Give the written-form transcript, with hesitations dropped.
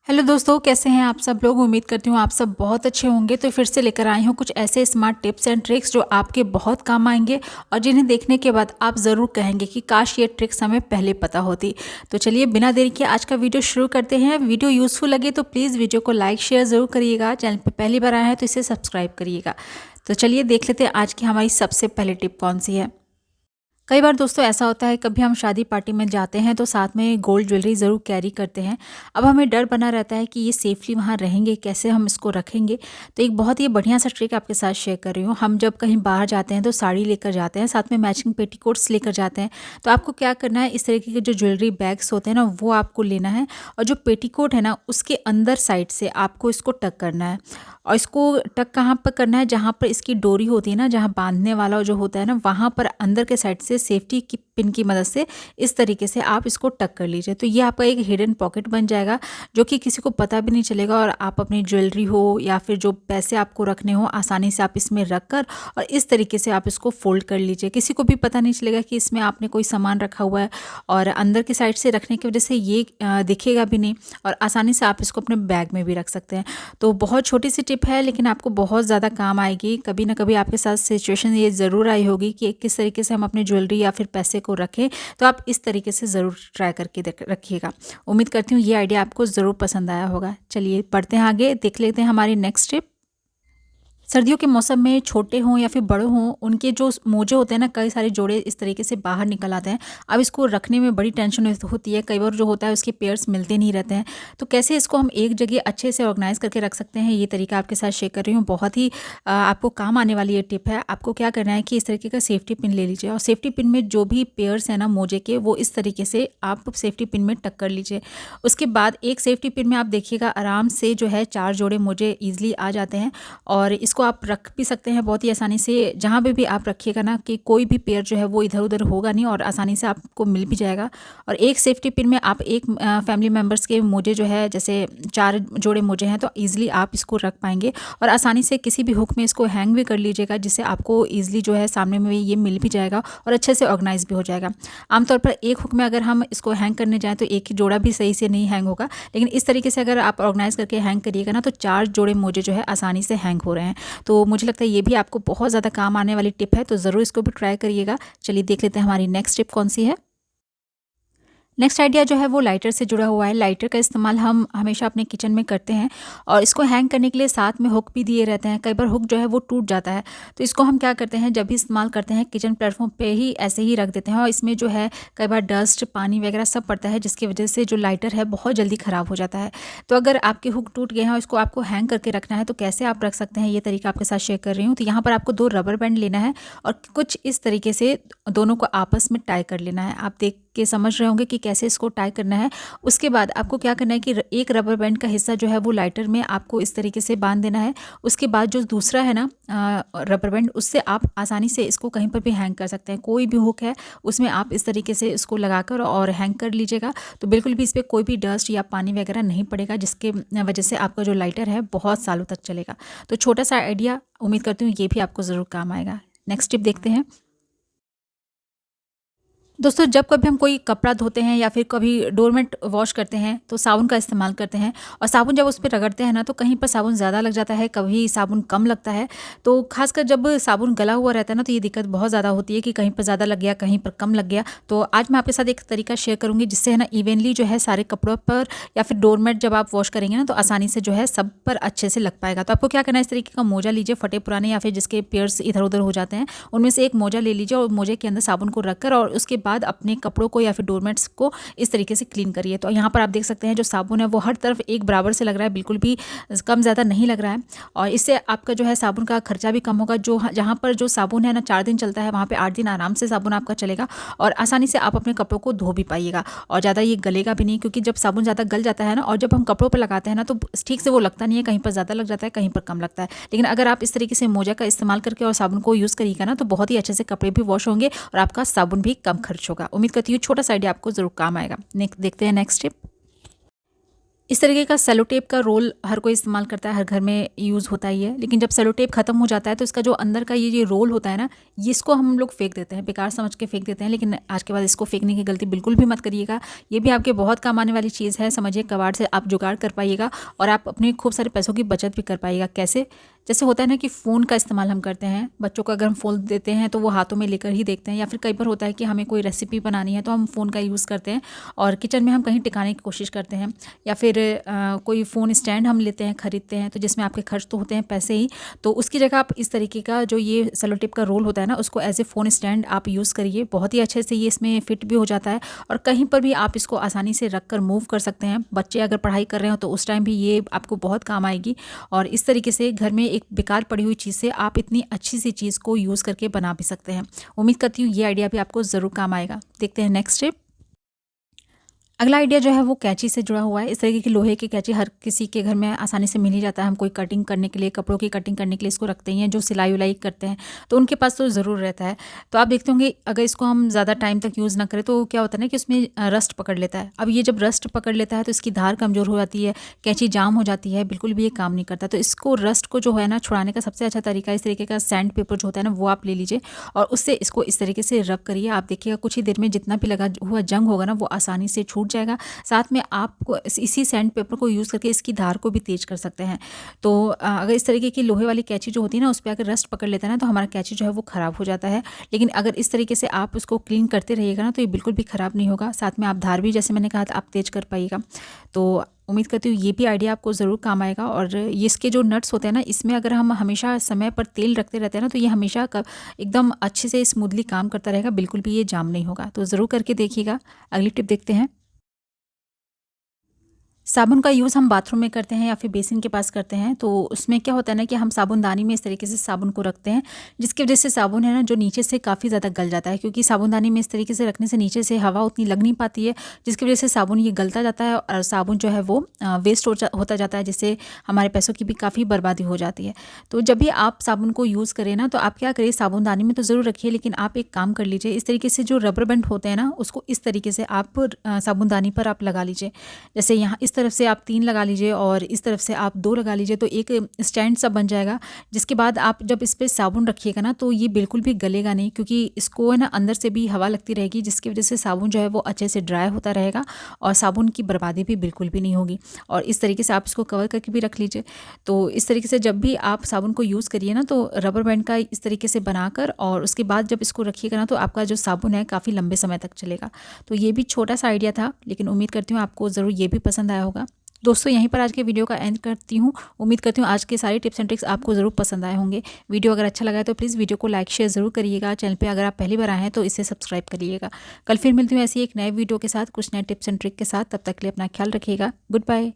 Hello दोस्तों, कैसे हैं आप सब लोग। उम्मीद करती हूँ आप सब बहुत अच्छे होंगे। तो फिर से लेकर आई हूँ कुछ ऐसे स्मार्ट टिप्स एंड ट्रिक्स जो आपके बहुत काम आएंगे और जिन्हें देखने के बाद आप ज़रूर कहेंगे कि काश ये ट्रिक्स हमें पहले पता होती। तो चलिए बिना देरी के आज का वीडियो शुरू करते हैं। वीडियो यूज़फुल लगे तो प्लीज़ वीडियो को लाइक शेयर ज़रूर करिएगा। चैनल पर पहली बार आए हैं तो इसे सब्सक्राइब करिएगा। तो चलिए देख लेते हैं आज की हमारी सबसे पहली टिप कौन सी है। कई बार दोस्तों ऐसा होता है, कभी हम शादी पार्टी में जाते हैं तो साथ में गोल्ड ज्वेलरी ज़रूर कैरी करते हैं। अब हमें डर बना रहता है कि ये सेफ़ली वहाँ रहेंगे, कैसे हम इसको रखेंगे। तो एक बहुत ही बढ़िया सा ट्रिक आपके साथ शेयर कर रही हूँ। हम जब कहीं बाहर जाते हैं तो साड़ी लेकर जाते हैं, साथ में मैचिंग पेटीकोट्स लेकर जाते हैं। तो आपको क्या करना है, इस तरीके के जो ज्वेलरी बैग्स होते हैं ना, वो आपको लेना है। और जो पेटीकोट है ना, उसके अंदर साइड से आपको इसको टक करना है। और इसको टक कहाँ पर करना है, जहाँ पर इसकी डोरी होती है ना, जहाँ बांधने वाला जो होता है ना, वहाँ पर अंदर के साइड से सेफ्टी की पिन की मदद से इस तरीके से आप इसको टक कर लीजिए। तो ये आपका एक हिडन पॉकेट बन जाएगा जो कि किसी को पता भी नहीं चलेगा। और आप अपनी ज्वेलरी हो या फिर जो पैसे आपको रखने हो, आसानी से आप इसमें रख कर और इस तरीके से आप इसको फोल्ड कर लीजिए। किसी को भी पता नहीं चलेगा कि इसमें आपने कोई सामान रखा हुआ है। और अंदर की साइड से रखने की वजह से ये दिखेगा भी नहीं और आसानी से आप इसको अपने बैग में भी रख सकते हैं। तो बहुत छोटी सी टिप है लेकिन आपको बहुत ज़्यादा काम आएगी। कभी ना कभी आपके साथ सिचुएशन ये ज़रूर आई होगी कि किस तरीके से हम अपनी ज्वेलरी या फिर पैसे को रखें। तो आप इस तरीके से ज़रूर ट्राई करके रखिएगा। उम्मीद करती हूँ ये आइडिया आपको ज़रूर पसंद आया होगा। चलिए बढ़ते हैं आगे, देख लेते हैं हमारी नेक्स्ट टिप। सर्दियों के मौसम में छोटे हों या फिर बड़े हों, उनके जो मोजे होते हैं ना, कई सारे जोड़े इस तरीके से बाहर निकल आते हैं। अब इसको रखने में बड़ी टेंशन होती है। कई बार जो होता है उसके पेयर्स मिलते नहीं रहते हैं। तो कैसे इसको हम एक जगह अच्छे से ऑर्गेनाइज करके रख सकते हैं, ये तरीका आपके साथ शेयर कर रही हूँ। बहुत ही आपको काम आने वाली ये टिप है। आपको क्या करना है कि इस तरीके का सेफ्टी पिन ले लीजिए और सेफ्टी पिन में जो भी पेयर्स हैं ना मोजे के, वो इस तरीके से आप सेफ्टी पिन में टक कर लीजिए। उसके बाद एक सेफ्टी पिन में आप देखिएगा आराम से जो है 4 जोड़े मोजे ईजिली आ जाते हैं। और इसको आप रख भी सकते हैं बहुत ही आसानी से। जहाँ पे भी आप रखिएगा ना, कि कोई भी पेयर जो है वो इधर उधर होगा नहीं और आसानी से आपको मिल भी जाएगा। और एक सेफ्टी पिन में आप एक फैमिली मेम्बर्स के मोजे जो है, जैसे 4 जोड़े मोजे हैं, तो ईजिली आप इसको रख पाएंगे। और आसानी से किसी भी हुक में इसको हैंग भी कर लीजिएगा, जिससे आपको ईजिली जो है सामने में ये मिल भी जाएगा और अच्छे से ऑर्गेनाइज भी हो जाएगा। आमतौर पर एक हुक में अगर हम इसको हैंग करने जाएँ तो एक ही जोड़ा भी सही से नहीं हैंग होगा, लेकिन इस तरीके से अगर आप ऑर्गेनाइज करके हैंग करिएगा ना, तो 4 जोड़े मोजे जो है आसानी से हैंग हो रहे हैं। तो मुझे लगता है ये भी आपको बहुत ज़्यादा काम आने वाली टिप है, तो ज़रूर इसको भी ट्राई करिएगा। चलिए देख लेते हैं हमारी नेक्स्ट टिप कौन सी है। नेक्स्ट आइडिया जो है वो लाइटर से जुड़ा हुआ है। लाइटर का इस्तेमाल हम हमेशा अपने किचन में करते हैं और इसको हैंग करने के लिए साथ में हुक भी दिए रहते हैं। कई बार हुक जो है वो टूट जाता है, तो इसको हम क्या करते हैं, जब भी इस्तेमाल करते हैं किचन प्लेटफॉर्म पे ही ऐसे ही रख देते हैं। और इसमें जो है कई बार डस्ट, पानी वगैरह सब पड़ता है, जिसकी वजह से जो लाइटर है बहुत जल्दी ख़राब हो जाता है। तो अगर आपके हुक टूट गए हैं और इसको आपको हैंग करके रखना है, तो कैसे आप रख सकते हैं, ये तरीका आपके साथ शेयर कर रही हूँ। तो यहाँ पर आपको 2 रबर बैंड लेना है और कुछ इस तरीके से दोनों को आपस में टाई कर लेना है। आप देख के समझ रहे होंगे कि कैसे इसको टाई करना है। उसके बाद आपको क्या करना है कि एक रबर बैंड का हिस्सा जो है वो लाइटर में आपको इस तरीके से बांध देना है। उसके बाद जो दूसरा है ना रबर बैंड, उससे आप आसानी से इसको कहीं पर भी हैंग कर सकते हैं। कोई भी हुक है उसमें आप इस तरीके से इसको लगाकर और हैंग कर लीजिएगा, तो बिल्कुल भी इस पर कोई भी डस्ट या पानी वगैरह नहीं पड़ेगा, जिसके वजह से आपका जो लाइटर है बहुत सालों तक चलेगा। तो छोटा सा आइडिया, उम्मीद करती हूँ ये भी आपको ज़रूर काम आएगा। नेक्स्ट टिप देखते हैं। दोस्तों, जब कभी हम कोई कपड़ा धोते हैं या फिर कभी डोरमेट वॉश करते हैं तो साबुन का इस्तेमाल करते हैं। और साबुन जब उस पे रगड़ते हैं ना, तो कहीं पर साबुन ज़्यादा लग जाता है, कभी साबुन कम लगता है। तो खासकर जब साबुन गला हुआ रहता है ना, तो ये दिक्कत बहुत ज़्यादा होती है कि कहीं पर ज़्यादा लग गया, कहीं पर कम लग गया। तो आज मैं आपके साथ एक तरीका शेयर करूँगी जिससे है ना इवनली जो है सारे कपड़ों पर या फिर डोरमेट जब आप वॉश करेंगे ना, तो आसानी से जो है सब पर अच्छे से लग पाएगा। तो आपको क्या करना है, इस तरीके का मोजा लीजिए, फटे पुराने या फिर जिसके पेयर्स इधर उधर हो जाते हैं, उनमें से एक मोजा ले लीजिए और मोजे के अंदर साबुन को रखकर और उसके बाद अपने कपड़ों को या फिर डोरमेट्स को इस तरीके से क्लीन करिए। तो यहाँ पर आप देख सकते हैं जो साबुन है वो हर तरफ एक बराबर से लग रहा है, बिल्कुल भी कम ज़्यादा नहीं लग रहा है। और इससे आपका जो है साबुन का खर्चा भी कम होगा। जो जहाँ पर जो साबुन है ना 4 दिन चलता है, वहाँ पे 8 दिन आराम से साबुन आपका चलेगा और आसानी से आप अपने कपड़ों को धो भी पाइएगा। और ज़्यादा ये गलेगा भी नहीं, क्योंकि जब साबुन ज़्यादा गल जाता है ना और जब हम कपड़ों पर लगाते हैं ना, तो ठीक से वो लगता नहीं है, कहीं पर ज़्यादा लग जाता है, कहीं पर कम लगता है। लेकिन अगर आप इस तरीके से मोजा का इस्तेमाल करके और साबुन को यूज़ करिएगा ना, तो बहुत ही अच्छे से कपड़े भी वॉश होंगे और आपका साबुन भी कम खर्च होगा। उम्मीद करती हूँ छोटा सा आइडिया आपको ज़रूर काम आएगा। नेक्स्ट देखते हैं नेक्स्ट टिप। इस तरीके का सेलो टेप का रोल हर कोई इस्तेमाल करता है, हर घर में यूज़ होता ही है। लेकिन जब सेलो टेप ख़त्म हो जाता है तो इसका जो अंदर का ये रोल होता है ना, ये इसको हम लोग फेंक देते हैं, बेकार समझ के फेंक देते हैं। लेकिन आज के बाद इसको फेंकने की गलती बिल्कुल भी मत करिएगा। ये भी आपके बहुत काम आने वाली चीज़ है। समझिए कबाड़ से आप जुगाड़ कर पाइएगा और आप अपने खूब सारे पैसों की बचत भी कर पाइएगा। कैसे? जैसे होता है ना कि फ़ोन का इस्तेमाल हम करते हैं, बच्चों को अगर हम फ़ोन देते हैं तो वो हाथों में लेकर ही देखते हैं, या फिर कई बार होता है कि हमें कोई रेसिपी बनानी है तो हम फ़ोन का यूज़ करते हैं और किचन में हम कहीं टिकाने की कोशिश करते हैं, या फिर कोई फ़ोन स्टैंड हम लेते हैं, ख़रीदते हैं, तो जिसमें आपके खर्च तो होते हैं पैसे ही, तो उसकी जगह आप इस तरीके का जो ये सेलो टेप का रोल होता है ना, उसको एज ए फ़ोन स्टैंड आप यूज़ करिए। बहुत ही अच्छे से ये इसमें फिट भी हो जाता है और कहीं पर भी आप इसको आसानी से रख कर मूव कर सकते हैं। बच्चे अगर पढ़ाई कर रहे हो तो उस टाइम भी ये आपको बहुत काम आएगी। और इस तरीके से घर में एक बेकार पड़ी हुई चीज़ से आप इतनी अच्छी सी चीज़ को यूज़ करके बना भी सकते हैं। उम्मीद करती हूँ ये आइडिया भी आपको ज़रूर काम आएगा। देखते हैं नेक्स्ट स्टेप। अगला आइडिया जो है वो कैंची से जुड़ा हुआ है। इस तरीके की लोहे की कैंची हर किसी के घर में आसानी से मिल ही जाता है। हम कोई कटिंग करने के लिए, कपड़ों की कटिंग करने के लिए इसको रखते ही हैं। जो सिलाई उलाई करते हैं तो उनके पास तो ज़रूर रहता है। तो आप देखते होंगे अगर इसको हम ज़्यादा टाइम तक यूज़ ना करें तो क्या होता है ना कि उसमें रस्ट पकड़ लेता है। अब ये जब रस्ट पकड़ लेता है तो इसकी धार कमज़ोर हो जाती है, कैंची जाम हो जाती है, बिल्कुल भी ये काम नहीं करता। तो इसको रस्ट को जो है ना छुड़ाने का सबसे अच्छा तरीका इस तरीके का सैंड पेपर जो होता है ना वो आप ले लीजिए और उससे इसको इस तरीके से रब करिए। आप देखिएगा कुछ ही देर में जितना भी लगा हुआ जंग होगा ना वो आसानी से छूट जाएगा। साथ में आपको इसी सैंड पेपर को यूज़ करके इसकी धार को भी तेज कर सकते हैं। तो अगर इस तरीके की लोहे वाली कैंची जो होती है ना उस पे अगर रस्ट पकड़ लेता है ना तो हमारा कैंची जो है वो ख़राब हो जाता है। लेकिन अगर इस तरीके से आप उसको क्लीन करते रहिएगा ना तो ये बिल्कुल भी ख़राब नहीं होगा। साथ में आप धार भी जैसे मैंने कहा था आप तेज कर पाइएगा। तो उम्मीद करती हूँ ये भी आइडिया आपको ज़रूर काम आएगा। और ये इसके जो नट्स होते हैं ना इसमें अगर हम हमेशा समय पर तेल रखते रहते हैं ना तो ये हमेशा एकदम अच्छे से स्मूथली काम करता रहेगा, बिल्कुल भी ये जाम नहीं होगा। तो ज़रूर करके देखिएगा। अगली टिप देखते हैं। साबुन का यूज़ हम बाथरूम में करते हैं या फिर बेसिन के पास करते हैं, तो उसमें क्या होता है ना कि हम साबुनदानी में इस तरीके से साबुन को रखते हैं, जिसकी वजह से साबुन है ना जो नीचे से काफ़ी ज़्यादा गल जाता है, क्योंकि साबुनदानी में इस तरीके से रखने से नीचे से हवा उतनी लग नहीं पाती है, जिसकी वजह से साबुन ये गलता जाता है और साबुन जो है वो वेस्ट होता जाता है, जिससे हमारे पैसों की भी काफ़ी बर्बादी हो जाती है। तो जब भी आप साबुन को यूज़ करें ना तो आप क्या करिए, साबुनदानी में तो ज़रूर रखिए, लेकिन आप एक काम कर लीजिए, इस तरीके से जो रबर बैंड होते हैं ना उसको इस तरीके से आप साबुनदानी पर आप लगा लीजिए। जैसे यहाँ इस तरफ से आप 3 लगा लीजिए और इस तरफ से आप 2 लगा लीजिए, तो एक स्टैंड सा बन जाएगा। जिसके बाद आप जब इस पे साबुन रखिएगा ना तो ये बिल्कुल भी गलेगा नहीं, क्योंकि इसको है ना अंदर से भी हवा लगती रहेगी, जिसकी वजह से साबुन जो है वो अच्छे से ड्राई होता रहेगा और साबुन की बर्बादी भी बिल्कुल भी नहीं होगी। और इस तरीके से आप इसको कवर करके भी रख लीजिए। तो इस तरीके से जब भी आप साबुन को यूज़ करिए ना तो रबर बैंड का इस तरीके से बनाकर और उसके बाद जब इसको रखिएगा ना तो आपका जो साबुन है काफ़ी लंबे समय तक चलेगा। तो ये भी छोटा सा आइडिया था, लेकिन उम्मीद करती हूँ आपको ज़रूर ये भी पसंद आया होगा। दोस्तों यहीं पर आज के वीडियो का एंड करती हूँ। उम्मीद करती हूँ आज के सारे टिप्स एंड ट्रिक्स आपको ज़रूर पसंद आए होंगे। वीडियो अगर अच्छा लगा है तो प्लीज़ वीडियो को लाइक शेयर ज़रूर करिएगा। चैनल पे अगर आप पहली बार आए हैं तो इसे सब्सक्राइब करिएगा। कल फिर मिलती हूँ ऐसी एक नए वीडियो के साथ, कुछ नए टिप्स एंड ट्रिक के साथ। तब तक के लिए अपना ख्याल रखिएगा। Good bye.